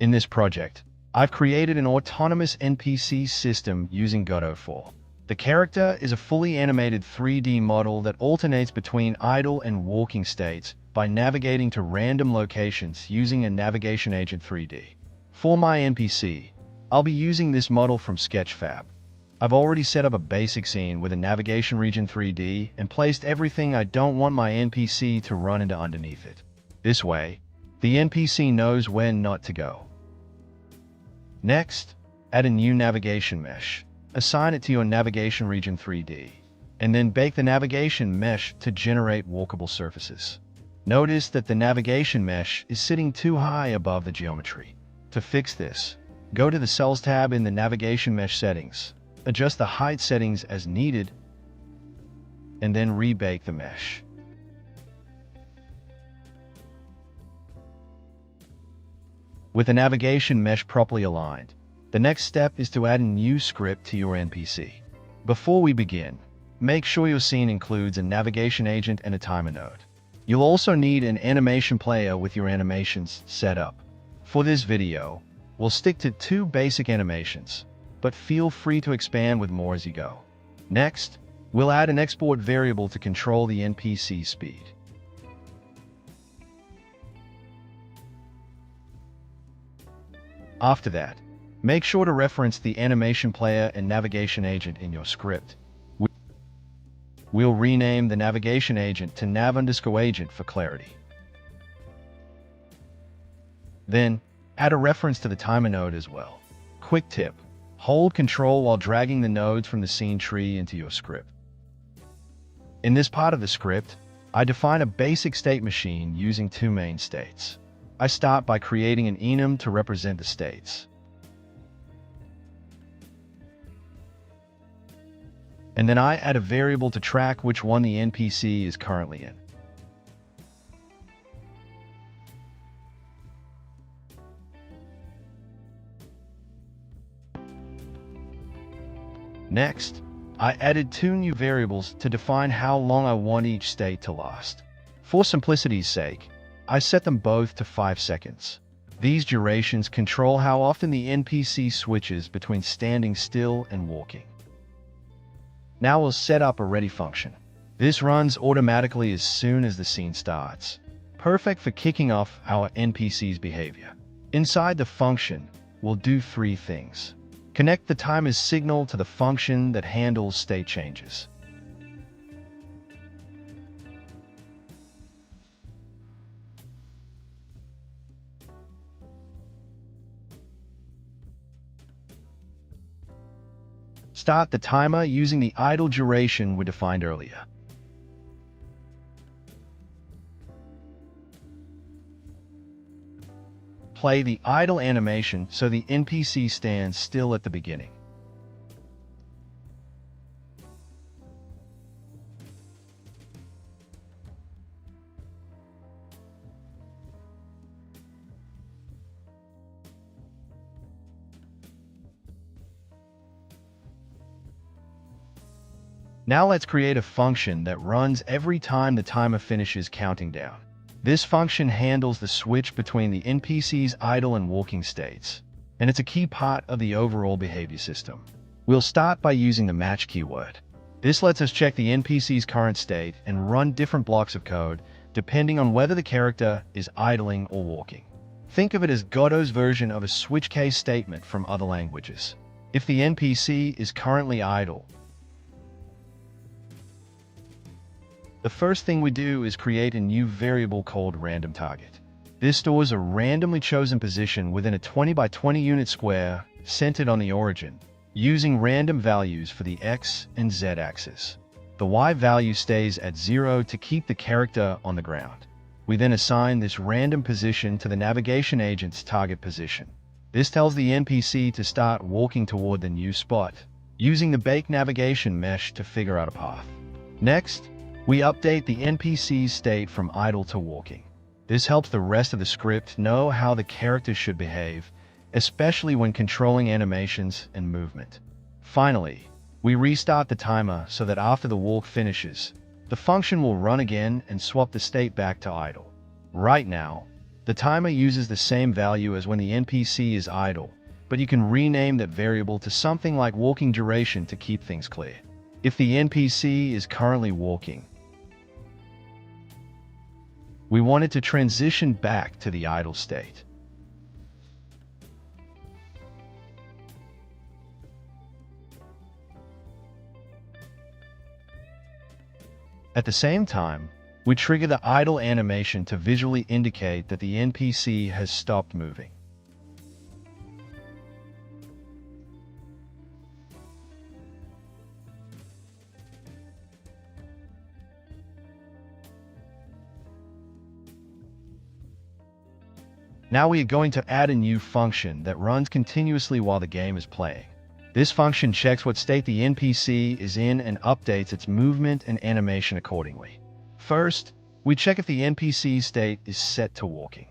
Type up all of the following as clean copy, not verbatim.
In this project, I've created an autonomous NPC system using Godot 4. The character is a fully animated 3D model that alternates between idle and walking states by navigating to random locations using a navigation agent 3D. For my NPC, I'll be using this model from Sketchfab. I've already set up a basic scene with a navigation region 3D and placed everything I don't want my NPC to run into underneath it. This way, the NPC knows when not to go. Next, add a new navigation mesh. Assign it to your navigation region 3D, and then bake the navigation mesh to generate walkable surfaces. Notice that the navigation mesh is sitting too high above the geometry. To fix this, go to the Cells tab in the navigation mesh settings, adjust the height settings as needed, and then rebake the mesh. With the navigation mesh properly aligned, the next step is to add a new script to your NPC. Before we begin, make sure your scene includes a navigation agent and a timer node. You'll also need an animation player with your animations set up. For this video, we'll stick to 2 basic animations, but feel free to expand with more as you go. Next, we'll add an export variable to control the NPC speed. After that, make sure to reference the animation player and navigation agent in your script. We'll rename the navigation agent to nav_agent for clarity. Then, add a reference to the timer node as well. Quick tip: hold Control while dragging the nodes from the scene tree into your script. In this part of the script, I define a basic state machine using 2 main states. I start by creating an enum to represent the states. And then I add a variable to track which one the NPC is currently in. Next, I added 2 new variables to define how long I want each state to last. For simplicity's sake, I set them both to 5 seconds. These durations control how often the NPC switches between standing still and walking. Now we'll set up a ready function. This runs automatically as soon as the scene starts, perfect for kicking off our NPC's behavior. Inside the function, we'll do 3 things. Connect the timer's signal to the function that handles state changes. Start the timer using the idle duration we defined earlier. Play the idle animation so the NPC stands still at the beginning. Now let's create a function that runs every time the timer finishes counting down. This function handles the switch between the NPC's idle and walking states, and it's a key part of the overall behavior system. We'll start by using the match keyword. This lets us check the NPC's current state and run different blocks of code depending on whether the character is idling or walking. Think of it as Godot's version of a switch case statement from other languages. If the NPC is currently idle, the first thing we do is create a new variable called random target. This stores a randomly chosen position within a 20 by 20 unit square centered on the origin, using random values for the X and Z axis. The Y value stays at 0 to keep the character on the ground. We then assign this random position to the navigation agent's target position. This tells the NPC to start walking toward the new spot, using the bake navigation mesh to figure out a path. Next, we update the NPC's state from idle to walking. This helps the rest of the script know how the character should behave, especially when controlling animations and movement. Finally, we restart the timer so that after the walk finishes, the function will run again and swap the state back to idle. Right now, The timer uses the same value as when the NPC is idle, but you can rename that variable to something like walking duration to keep things clear. If the NPC is currently walking, we want it to transition back to the idle state. At the same time, we trigger the idle animation to visually indicate that the NPC has stopped moving. Now we are going to add a new function that runs continuously while the game is playing. This function checks what state the NPC is in and updates its movement and animation accordingly. First, we check if the NPC state is set to walking.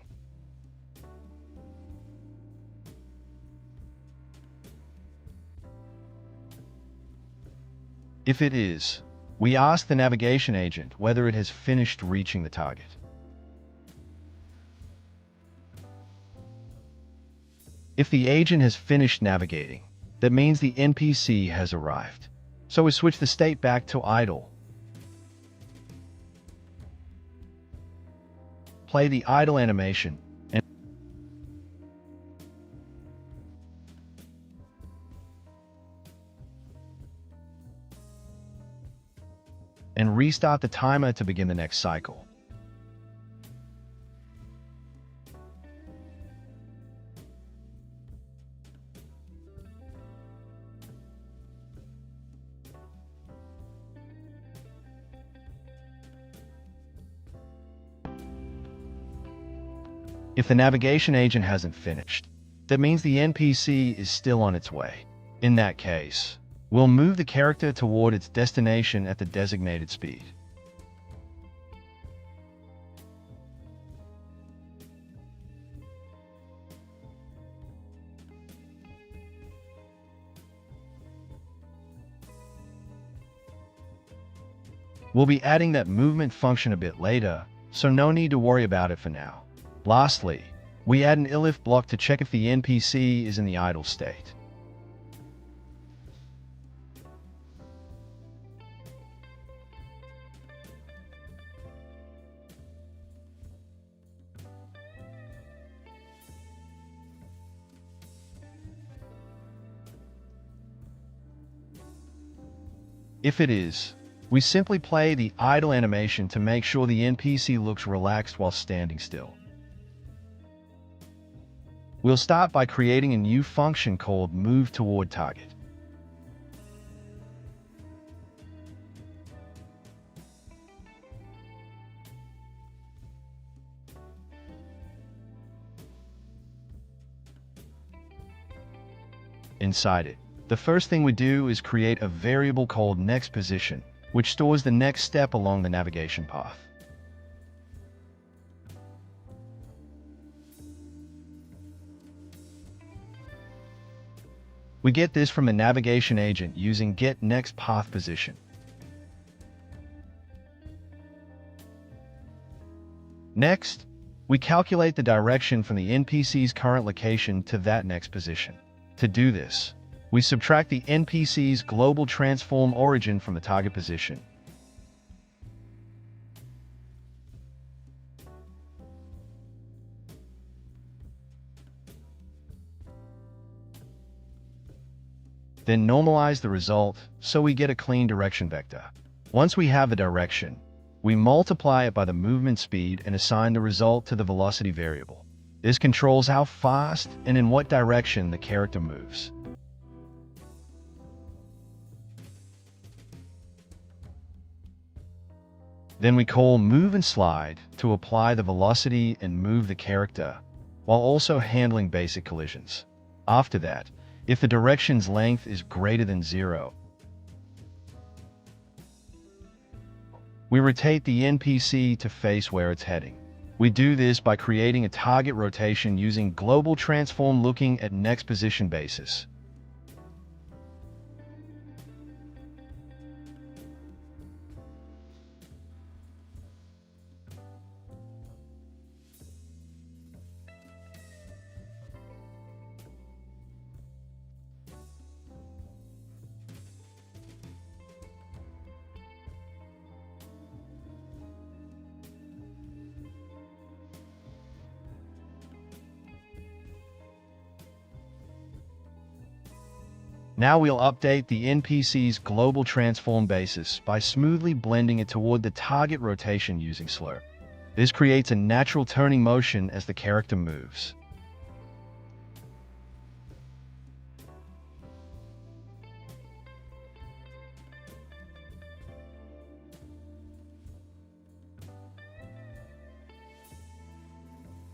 If it is, we ask the navigation agent whether it has finished reaching the target. If the agent has finished navigating, that means the NPC has arrived. So we switch the state back to idle. Play the idle animation and restart the timer to begin the next cycle. If the navigation agent hasn't finished, that means the NPC is still on its way. In that case, we'll move the character toward its destination at the designated speed. We'll be adding that movement function a bit later, so no need to worry about it for now. Lastly, we add an elif block to check if the NPC is in the idle state. If it is, we simply play the idle animation to make sure the NPC looks relaxed while standing still. We'll start by creating a new function called Move Toward Target. Inside it, the first thing we do is create a variable called Next Position, which stores the next step along the navigation path. We get this from the navigation agent using getNextPathPosition. Next, we calculate the direction from the NPC's current location to that next position. To do this, we subtract the NPC's global transform origin from the target position. Then normalize the result so we get a clean direction vector. Once we have the direction, we multiply it by the movement speed and assign the result to the velocity variable. This controls how fast and in what direction the character moves. Then we call Move and Slide to apply the velocity and move the character, while also handling basic collisions. After that, if the direction's length is greater than 0, we rotate the NPC to face where it's heading. We do this by creating a target rotation using global transform looking at next position basis. Now we'll update the NPC's global transform basis by smoothly blending it toward the target rotation using slurp. This creates a natural turning motion as the character moves.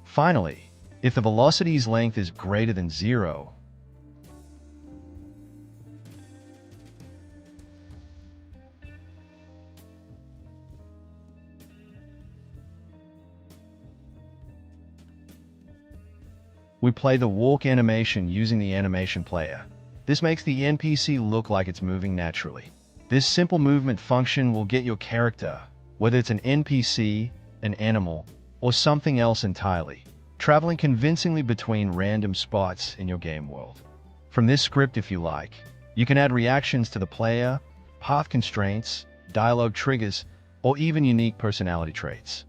Finally, if the velocity's length is greater than 0, we play the walk animation using the animation player. This makes the NPC look like it's moving naturally. This simple movement function will get your character, whether it's an NPC, an animal, or something else entirely, traveling convincingly between random spots in your game world. From this script, if you like, you can add reactions to the player, path constraints, dialogue triggers, or even unique personality traits.